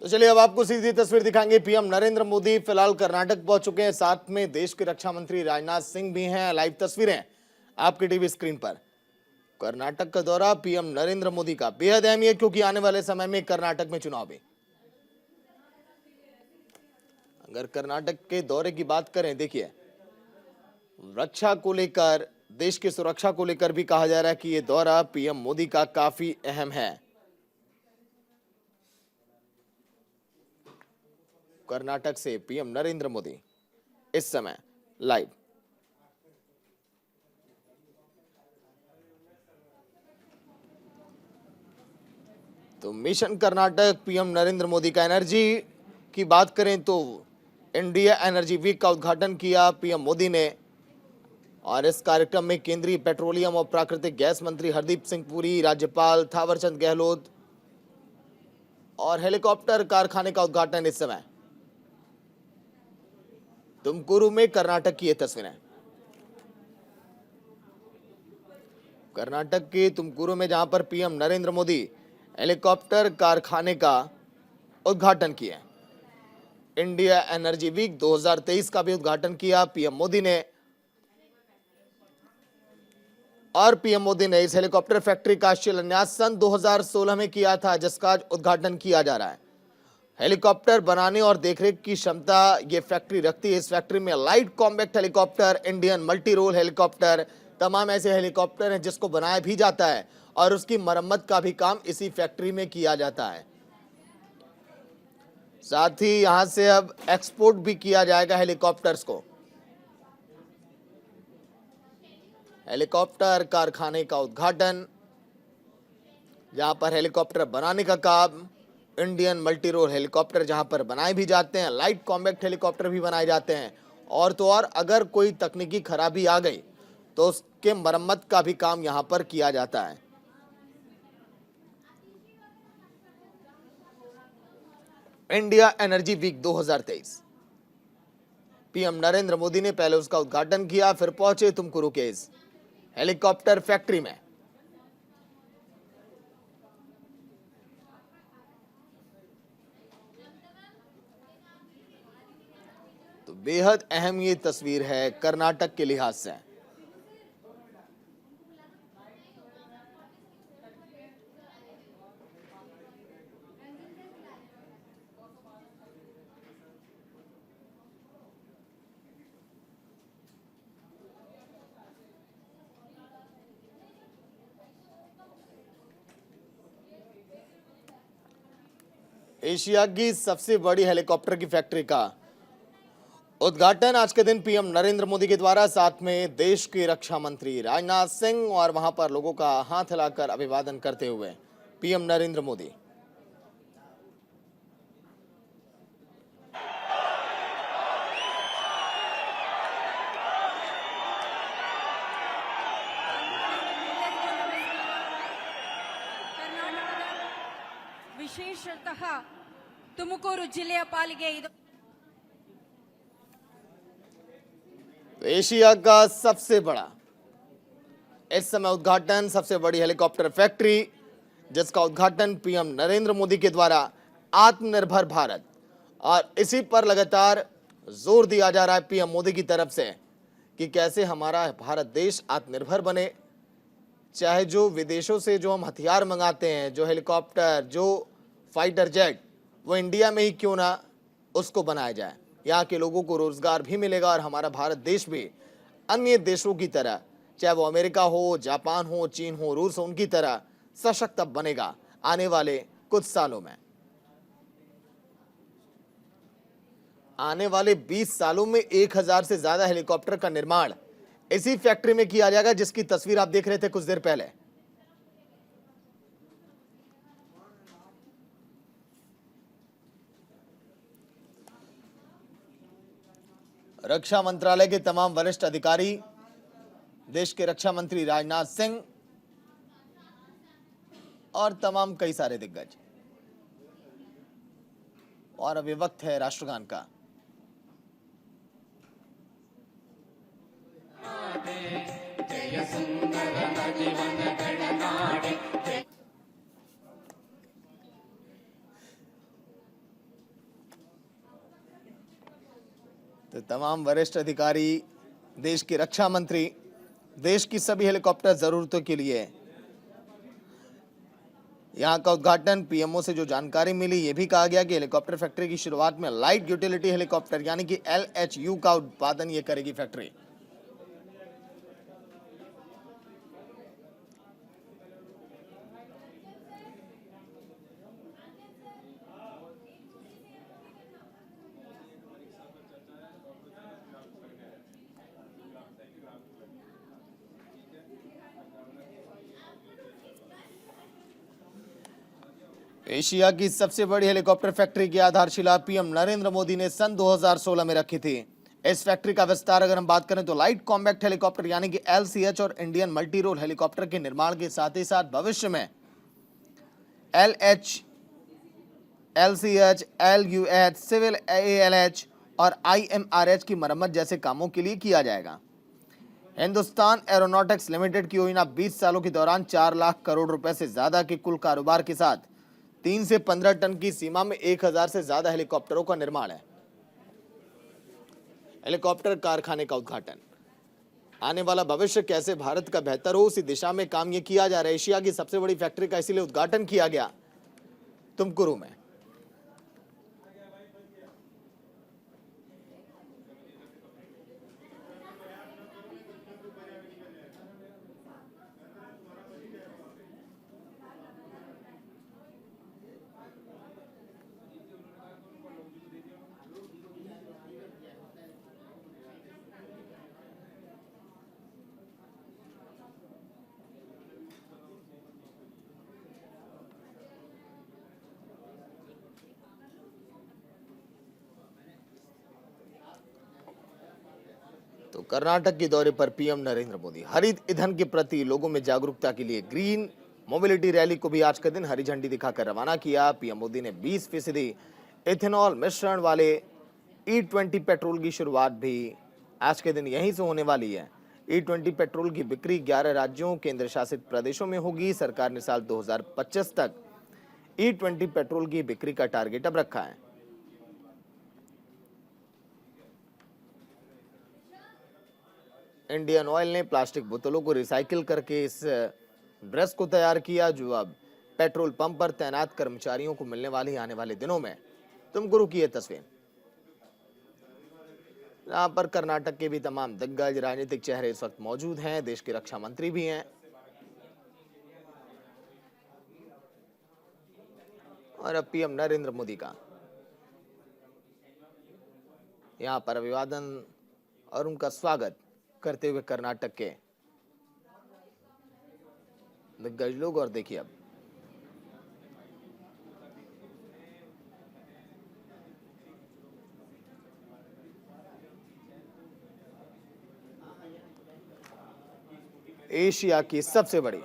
तो चलिए अब आपको सीधी तस्वीर दिखाएंगे। पीएम नरेंद्र मोदी फिलहाल कर्नाटक पहुंच चुके हैं, साथ में देश के रक्षा मंत्री राजनाथ सिंह भी हैं। लाइव तस्वीरें आपकी टीवी स्क्रीन पर। कर्नाटक का दौरा पीएम नरेंद्र मोदी का बेहद अहम है, क्योंकि आने वाले समय में कर्नाटक में चुनाव है। अगर कर्नाटक के दौरे की बात करें, देखिए रक्षा को लेकर, देश की सुरक्षा को लेकर भी कहा जा रहा है कि यह दौरा पीएम मोदी का काफी अहम है। कर्नाटक से पीएम नरेंद्र मोदी इस समय लाइव। तो मिशन कर्नाटक पीएम नरेंद्र मोदी का। एनर्जी की बात करें तो इंडिया एनर्जी वीक का उद्घाटन किया पीएम मोदी ने, और इस कार्यक्रम में केंद्रीय पेट्रोलियम और प्राकृतिक गैस मंत्री हरदीप सिंह पुरी, राज्यपाल थावरचंद गहलोत और हेलीकॉप्टर कारखाने का उद्घाटन इस समय। तुमकुरु में कर्नाटक की ये तस्वीरें। कर्नाटक के तुमकुरु में जहां पर पीएम नरेंद्र मोदी हेलीकॉप्टर कारखाने का उद्घाटन किए। इंडिया एनर्जी वीक 2023 का भी उद्घाटन किया पीएम मोदी ने, और पीएम मोदी ने इस हेलीकॉप्टर फैक्ट्री का शिलान्यास सन 2016 में किया था, जिसका आज उद्घाटन किया जा रहा है। हेलीकॉप्टर बनाने और देखरेख की क्षमता ये फैक्ट्री रखती है। इस फैक्ट्री में light combat helicopter, Indian multi role helicopter, तमाम ऐसे हेलीकॉप्टर हैं जिसको बनाया भी जाता है और उसकी मरम्मत का भी काम इसी फैक्ट्री में किया जाता है। साथ ही यहां से अब एक्सपोर्ट भी किया जाएगा हेलीकॉप्टर्स को। हेलीकॉप्टर कारखाने का उद्घाटन, जहां पर हेलीकॉप्टर बनाने का काम, इंडियन मल्टी रोल हेलीकॉप्टर जहां पर बनाए भी जाते हैं, लाइट कॉम्बैक्ट हेलीकॉप्टर भी बनाए जाते हैं, और तो और अगर कोई तकनीकी खराबी आ गई तो उसके मरम्मत का भी काम यहां पर किया जाता है। India energy week 2023 PM Narendra Modi ने पहले उसका उद्घाटन किया, फिर पहुंचे तुमकुरु के इस हेलीकॉप्टर फैक्ट्री में। तो बेहद अहम ये तस्वीर है कर्नाटक के लिहाज से। एशिया की सबसे बड़ी हेलीकॉप्टर की फैक्ट्री का उद्घाटन आज के दिन पीएम नरेंद्र मोदी के द्वारा, साथ में देश के रक्षा मंत्री राजनाथ सिंह, और वहां पर लोगों का हाथ हिलाकर अभिवादन करते हुए पीएम नरेंद्र मोदी। ವಿಶೇಷತಃ ತುಮಕೂರು ಜಿಲ್ಲೆಯ ಪಾಲಿಗೆ ಇದು एशिया का सबसे बड़ा इस समय उद्घाटन, सबसे बड़ी हेलीकॉप्टर फैक्ट्री, जिसका उद्घाटन पीएम नरेंद्र मोदी के द्वारा, आत्मनिर्भर भारत, और इसी पर लगातार जोर दिया जा रहा है पीएम मोदी की तरफ से कि कैसे हमारा भारत देश आत्मनिर्भर बने। चाहे जो विदेशों से जो हम हथियार मंगाते हैं, जो हेलीकॉप्टर, जो फाइटर जेट, वो इंडिया में ही क्यों ना उसको बनाया जाए। यहाँ के लोगों को रोजगार भी मिलेगा और हमारा भारत देश भी अन्य देशों की तरह, चाहे वो अमेरिका हो, जापान हो, चीन हो, रूस हो, उनकी तरह सशक्त बनेगा आने वाले कुछ सालों में। आने वाले 20 सालों में 1000 से ज्यादा हेलीकॉप्टर का निर्माण इसी फैक्ट्री में किया जाएगा, जिसकी तस्वीर आप देख रहे थे कुछ देर पहले। रक्षा मंत्रालय के तमाम वरिष्ठ अधिकारी, देश के रक्षा मंत्री राजनाथ सिंह और तमाम कई सारे दिग्गज, और अभी वक्त है राष्ट्रगान का। जय सुंदर जीवन गणनाडे। तो तमाम वरिष्ठ अधिकारी, देश के रक्षा मंत्री, देश की सभी हेलीकॉप्टर जरूरतों के लिए यहां का उद्घाटन। पीएमओ से जो जानकारी मिली, ये भी कहा गया कि हेलीकॉप्टर फैक्ट्री की शुरुआत में लाइट यूटिलिटी हेलीकॉप्टर यानी कि LHU का उत्पादन ये करेगी फैक्ट्री। एशिया की सबसे बड़ी हेलीकॉप्टर फैक्ट्री की आधारशिला पीएम नरेंद्र मोदी ने सन 2016 में रखी थी। इस फैक्ट्री का विस्तार अगर हम बात करें तो लाइट कॉम्बैक्ट हेलीकॉप्टर यानी कि LCH और इंडियन मल्टी रोल हेलीकॉप्टर के निर्माण के साथ ही साथ भविष्य में LH, LCH, LUH, civil ALH और IMRH की मरम्मत जैसे कामों के लिए किया जाएगा। हिंदुस्तान एरोनॉटिक्स लिमिटेड की योजना 20 सालों के दौरान 4 लाख करोड़ रुपए से ज्यादा के कुल कारोबार के साथ 3 से 15 टन की सीमा में 1000 से ज्यादा हेलीकॉप्टरों का निर्माण है। हेलीकॉप्टर कारखाने का उद्घाटन। आने वाला भविष्य कैसे भारत का बेहतर हो, उसी दिशा में काम ये किया जा रहा है। एशिया की सबसे बड़ी फैक्ट्री का इसीलिए उद्घाटन किया गया तुमकुरू में। तो कर्नाटक के दौरे पर पीएम नरेंद्र मोदी। हरित ईंधन के प्रति लोगों में जागरूकता के लिए ग्रीन मोबिलिटी रैली को भी आज के दिन हरी झंडी दिखाकर रवाना किया। पीएम मोदी ने 20% इथेनॉल मिश्रण वाले E20 पेट्रोल की शुरुआत भी आज के दिन यहीं से होने वाली है। E20 पेट्रोल की बिक्री 11 राज्यों केंद्र शासित प्रदेशों में होगी। सरकार ने साल 2025 तक E20 पेट्रोल की बिक्री का टारगेट अब रखा है। इंडियन ऑयल ने प्लास्टिक बोतलों को रिसाइकिल करके इस ब्रश को तैयार किया, जो अब पेट्रोल पंप पर तैनात कर्मचारियों को मिलने वाली आने वाले दिनों में। तुमकुरू की यह तस्वीर, यहाँ पर कर्नाटक के भी तमाम दिग्गज राजनीतिक चेहरे इस वक्त मौजूद हैं। देश के रक्षा मंत्री भी हैं और अब पीएम नरेंद्र मोदी का यहाँ पर अभिवादन और उनका स्वागत करते हुए कर्नाटक के दिग्गज लोग। और देखिए अब एशिया की सबसे बड़ी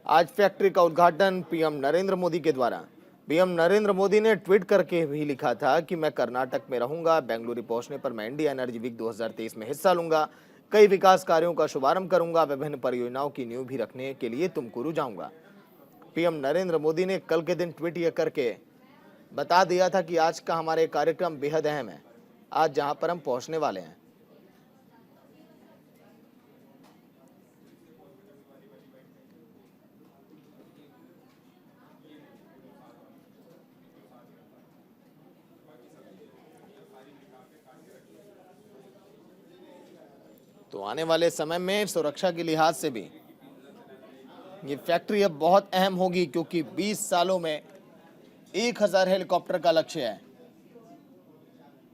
आज फैक्ट्री का उद्घाटन पीएम नरेंद्र मोदी के द्वारा। पीएम नरेंद्र मोदी ने ट्वीट करके भी लिखा था कि मैं कर्नाटक में रहूंगा। बेंगलुरु पहुंचने पर मैं इंडिया एनर्जी वीक 2023 में हिस्सा लूंगा। कई विकास कार्यों का शुभारंभ करूंगा। विभिन्न परियोजनाओं की नींव भी रखने के लिए तुमकुरू जाऊंगा। पीएम नरेंद्र मोदी ने कल के दिन ट्वीट ये करके बता दिया था कि आज का हमारे कार्यक्रम बेहद अहम है। आज जहां पर हम पहुंचने वाले हैं, तो आने वाले समय में सुरक्षा के लिहाज से भी ये फैक्ट्री अब बहुत अहम होगी, क्योंकि 20 सालों में 1000 हेलीकॉप्टर का लक्ष्य है।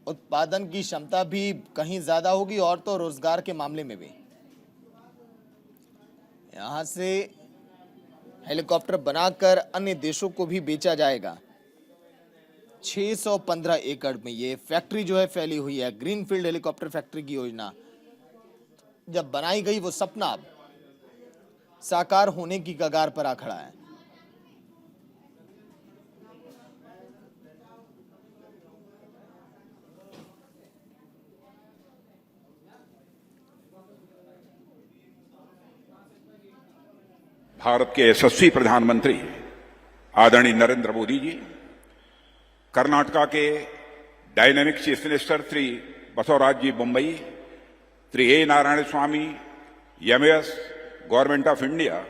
उत्पादन की क्षमता भी कहीं ज्यादा होगी और तो रोजगार के मामले में भी यहां से हेलीकॉप्टर बनाकर अन्य देशों को भी बेचा जाएगा। 615 एकड़ में ये फैक्ट्री जो है फैली हुई है। ग्रीनफील्ड हेलीकॉप्टर फैक्ट्री की योजना जब बनाई गई, वो सपना अब साकार होने की कगार पर आ खड़ा है। भारत के यशस्वी प्रधानमंत्री आदरणीय नरेंद्र मोदी जी कर्नाटका के Dynamic Chief Minister Sri Basavaraj Ji Mumbai, Sri A. Narayana Swamy, MAS, Government of India,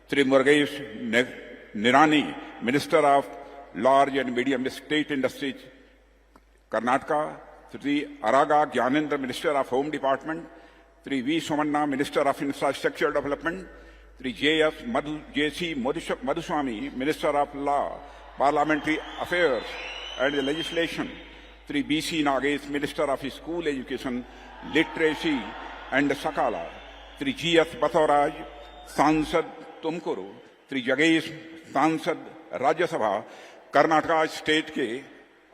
Sri Murugesh Nirani, Minister of Large and Medium State Industries, Karnataka, Sri Araga Gyanendra, Minister of Home Department, Sri V. Somanna, Minister of Infrastructure Development, Sri J.C. Madhuswamy, Minister of Law, Parliamentary Affairs and Legislation, Sri B.C. Nagesh, Minister of School Education, Literacy and Sakala, Sri G.S. Basavaraj, Sansad Tumkuru, Sri Jagesh, Sansad Rajya Sabha, Karnataka State के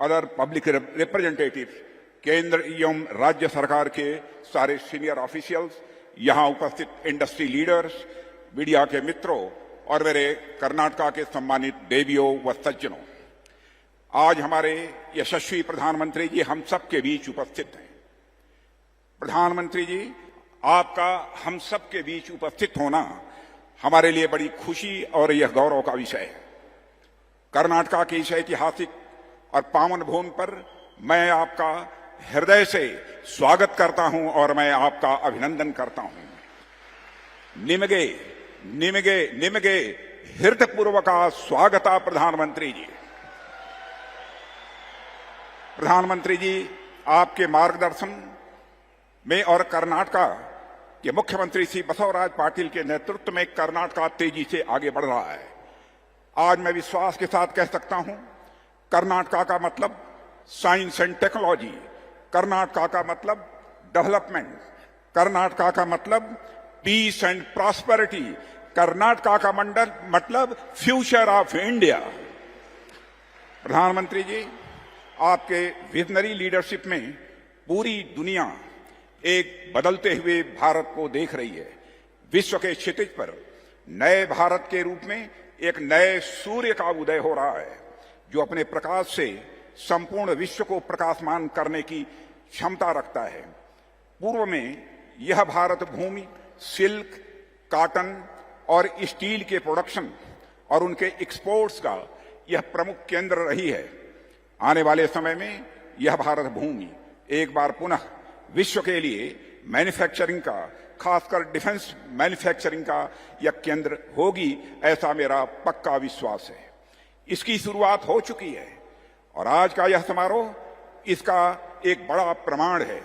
other public representative, केंद्र एवं राज्य सरकार के सारे senior officials, यहां उपस्थित industry leaders, media के मित्रों और मेरे कर्नाटका के सम्मानित देवियों व सज्जनों, आज हमारे यशस्वी प्रधानमंत्री जी हम सब के बीच उपस्थित हैं। प्रधानमंत्री जी, आपका हम सब के बीच उपस्थित होना हमारे लिए बड़ी खुशी और यह गौरव का विषय है। कर्नाटका की इस ऐतिहासिक और पावन भूमि पर मैं आपका हृदय से स्वागत करता हूं और मैं आपका अभिनंदन करता हूं। निमगे निमगे निमगे हृदयपूर्वक स्वागत प्रधानमंत्री जी। प्रधानमंत्री जी, आपके मार्गदर्शन में और कर्नाटका के मुख्यमंत्री श्री बसवराज पाटिल के नेतृत्व में कर्नाटका तेजी से आगे बढ़ रहा है। आज मैं विश्वास के साथ कह सकता हूं, कर्नाटका का मतलब साइंस एंड टेक्नोलॉजी, कर्नाटका का मतलब डेवलपमेंट, कर्नाटका का मतलब पीस एंड प्रॉस्पेरिटी, कर्नाटका का मतलब फ्यूचर ऑफ इंडिया। प्रधानमंत्री जी, आपके विजनरी लीडरशिप में पूरी दुनिया एक बदलते हुए भारत को देख रही है। विश्व के क्षितिज पर नए भारत के रूप में एक नए सूर्य का उदय हो रहा है, जो अपने प्रकाश से संपूर्ण विश्व को प्रकाशमान करने की क्षमता रखता है। पूर्व में यह भारत भूमि सिल्क, कॉटन और स्टील के प्रोडक्शन और उनके एक्सपोर्ट्स का यह प्रमुख केंद्र रही है। आने वाले समय में यह भारत भूमि एक बार पुनः विश्व के लिए मैन्युफैक्चरिंग का, खासकर डिफेंस मैन्युफैक्चरिंग का यह केंद्र होगी, ऐसा मेरा पक्का विश्वास है। इसकी शुरुआत हो चुकी है और आज का यह समारोह इसका एक बड़ा प्रमाण है।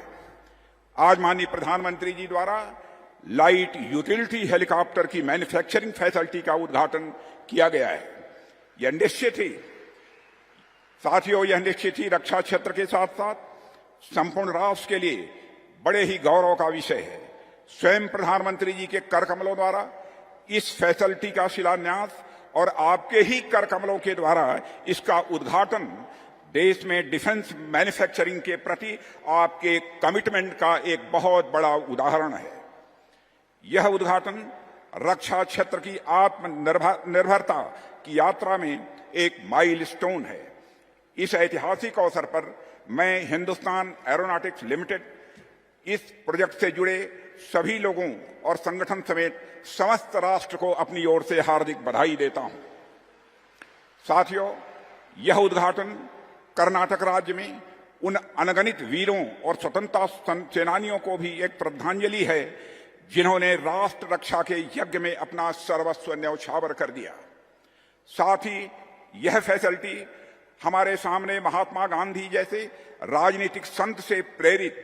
आज माननीय प्रधानमंत्री जी द्वारा लाइट यूटिलिटी हेलीकॉप्टर की मैन्युफैक्चरिंग फैसिलिटी का उद्घाटन किया गया है। यह निश्चित ही साथियों, यह निश्चित ही रक्षा क्षेत्र के साथ साथ संपूर्ण राष्ट्र के लिए बड़े ही गौरव का विषय है। स्वयं प्रधानमंत्री जी के कर कमलों द्वारा इस फैसिलिटी का शिलान्यास और आपके ही कर कमलों के द्वारा इसका उद्घाटन देश में डिफेंस मैन्युफैक्चरिंग के प्रति आपके कमिटमेंट का एक बहुत बड़ा उदाहरण है। यह उद्घाटन रक्षा क्षेत्र की आत्मनिर्भरता की यात्रा में एक माइलस्टोन है। इस ऐतिहासिक अवसर पर मैं हिंदुस्तान एरोनॉटिक्स लिमिटेड, इस प्रोजेक्ट से जुड़े सभी लोगों और संगठन समेत समस्त राष्ट्र को अपनी ओर से हार्दिक बधाई देता हूं। साथियों, यह उद्घाटन कर्नाटक राज्य में उन अनगणित वीरों और स्वतंत्रता सेनानियों को भी एक श्रद्धांजलि है, जिन्होंने राष्ट्र रक्षा के यज्ञ में अपना सर्वस्व न्यौछावर कर दिया। साथ ही यह फैसिलिटी हमारे सामने महात्मा गांधी जैसे राजनीतिक संत से प्रेरित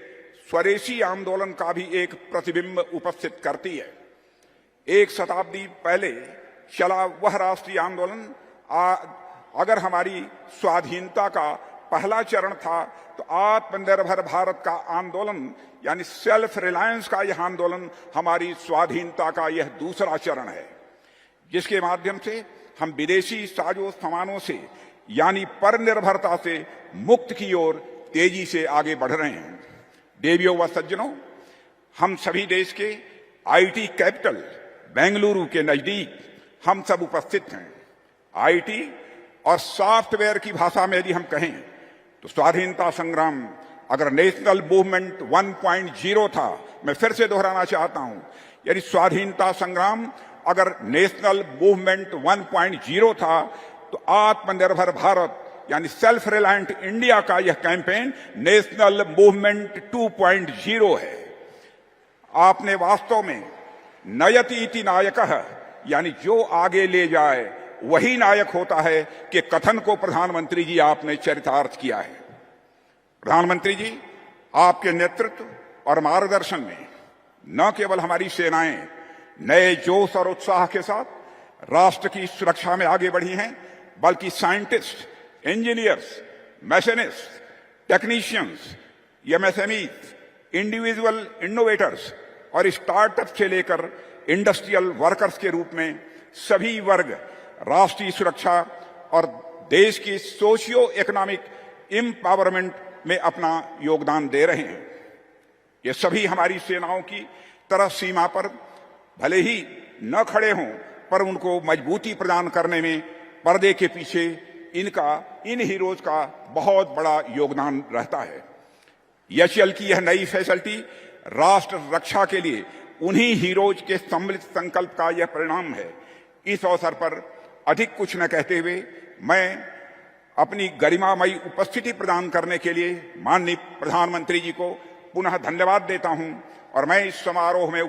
स्वदेशी आंदोलन का भी एक प्रतिबिंब उपस्थित करती है। एक शताब्दी पहले चला वह राष्ट्रीय आंदोलन अगर हमारी स्वाधीनता का पहला चरण था, तो आत्मनिर्भर भारत का आंदोलन यानी सेल्फ रिलायंस का यह आंदोलन हमारी स्वाधीनता का यह दूसरा चरण है, जिसके माध्यम से हम विदेशी साजो सामानों से यानी परनिर्भरता से मुक्त की ओर तेजी से आगे बढ़ रहे हैं। देवियों व सज्जनों, हम सभी देश के आईटी कैपिटल बेंगलुरु के नजदीक हम सब उपस्थित हैं। आईटी और सॉफ्टवेयर की भाषा में यदि हम कहें तो स्वाधीनता संग्राम अगर नेशनल मूवमेंट 1.0 था, मैं फिर से दोहराना चाहता हूं, यदि स्वाधीनता संग्राम अगर नेशनल मूवमेंट 1.0 था, तो आत्मनिर्भर भारत यानी सेल्फ रिलायंट इंडिया का यह कैंपेन नेशनल मूवमेंट 2.0 है। आपने वास्तव में नयति इति नायकः यानी जो आगे ले जाए वही नायक होता है कि कथन को प्रधानमंत्री जी आपने चरितार्थ किया है। प्रधानमंत्री जी, आपके नेतृत्व और मार्गदर्शन में न केवल हमारी सेनाएं नए जोश और उत्साह के साथ राष्ट्र की सुरक्षा में आगे बढ़ी हैं, बल्कि scientist, engineers, machinist, technicians, MSMEs, individual innovators और स्टार्टअप से लेकर इंडस्ट्रियल वर्कर्स के रूप में सभी वर्ग राष्ट्रीय सुरक्षा और देश की सोशियो इकोनॉमिक एम्पावरमेंट में अपना योगदान दे रहे हैं। ये सभी हमारी सेनाओं की तरह सीमा पर भले ही न खड़े हों, पर उनको मजबूती प्रदान करने में पर्दे के पीछे इन हीरोज का बहुत बड़ा योगदान रहता है। एचएएल की यह नई फैसिलिटी राष्ट्र रक्षा के लिए उन्हीं हीरोज के सम्मिलित संकल्प का यह परिणाम है। इस अवसर पर अधिक कुछ न कहते हुए मैं अपनी गरिमामयी उपस्थिति प्रदान करने के लिए माननीय प्रधानमंत्री जी को पुनः धन्यवाद देता हूं और मैं इस समारोह में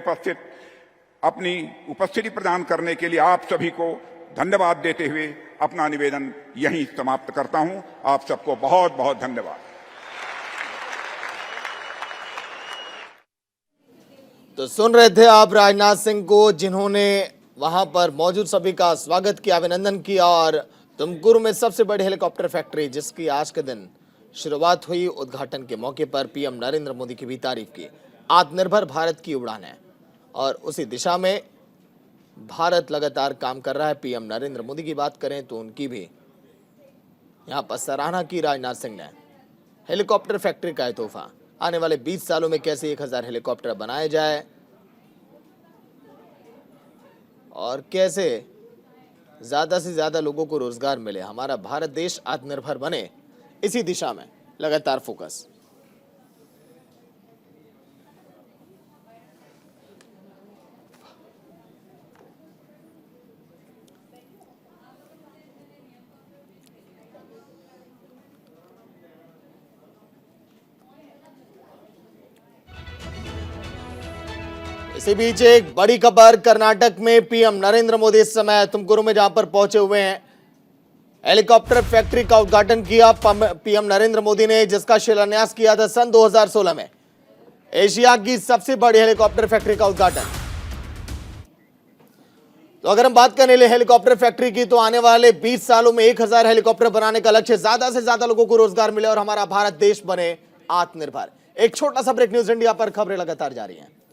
अपनी उपस्थिति प्रदान करने के लिए आप सभी को धन्यवाद देते हुए अपना निवेदन यहीं समाप्त करता हूं। आप सबको बहुत बहुत धन्यवाद। तो सुन रहे थे आप राजनाथ सिंह को, जिन्होंने वहां पर मौजूद सभी का स्वागत किया, अभिनंदन किया और तुमकुरू में सबसे बड़ी हेलीकॉप्टर फैक्ट्री जिसकी आज के दिन शुरुआत हुई, उद्घाटन के मौके पर पीएम नरेंद्र मोदी की भी तारीफ की। आत्मनिर्भर भारत की उड़ान है और उसी दिशा में भारत लगातार काम कर रहा है। पीएम नरेंद्र मोदी की बात करें तो उनकी भी यहां पर सराहना की राजनाथ सिंह ने। हेलीकॉप्टर फैक्ट्री का तोहफा, आने वाले 20 सालों में कैसे 1000 हेलीकॉप्टर बनाए जाए और कैसे ज्यादा से ज्यादा लोगों को रोजगार मिले, हमारा भारत देश आत्मनिर्भर बने, इसी दिशा में लगातार फोकस। इसी बीच एक बड़ी खबर, कर्नाटक में पीएम नरेंद्र मोदी इस समय तुमकुरू में जहां पर पहुंचे हुए हैं, हेलीकॉप्टर फैक्ट्री का उद्घाटन किया पीएम नरेंद्र मोदी ने, जिसका शिलान्यास किया था सन 2016 में। एशिया की सबसे बड़ी हेलीकॉप्टर फैक्ट्री का उद्घाटन। तो अगर हम बात करें हेलीकॉप्टर फैक्ट्री की, तो आने वाले 20 सालों में 1000 हेलीकॉप्टर बनाने का लक्ष्य, ज्यादा से ज्यादा लोगों को रोजगार मिले और हमारा भारत देश बने आत्मनिर्भर। एक छोटा सा ब्रेक, न्यूज इंडिया पर खबरें लगातार जारी हैं।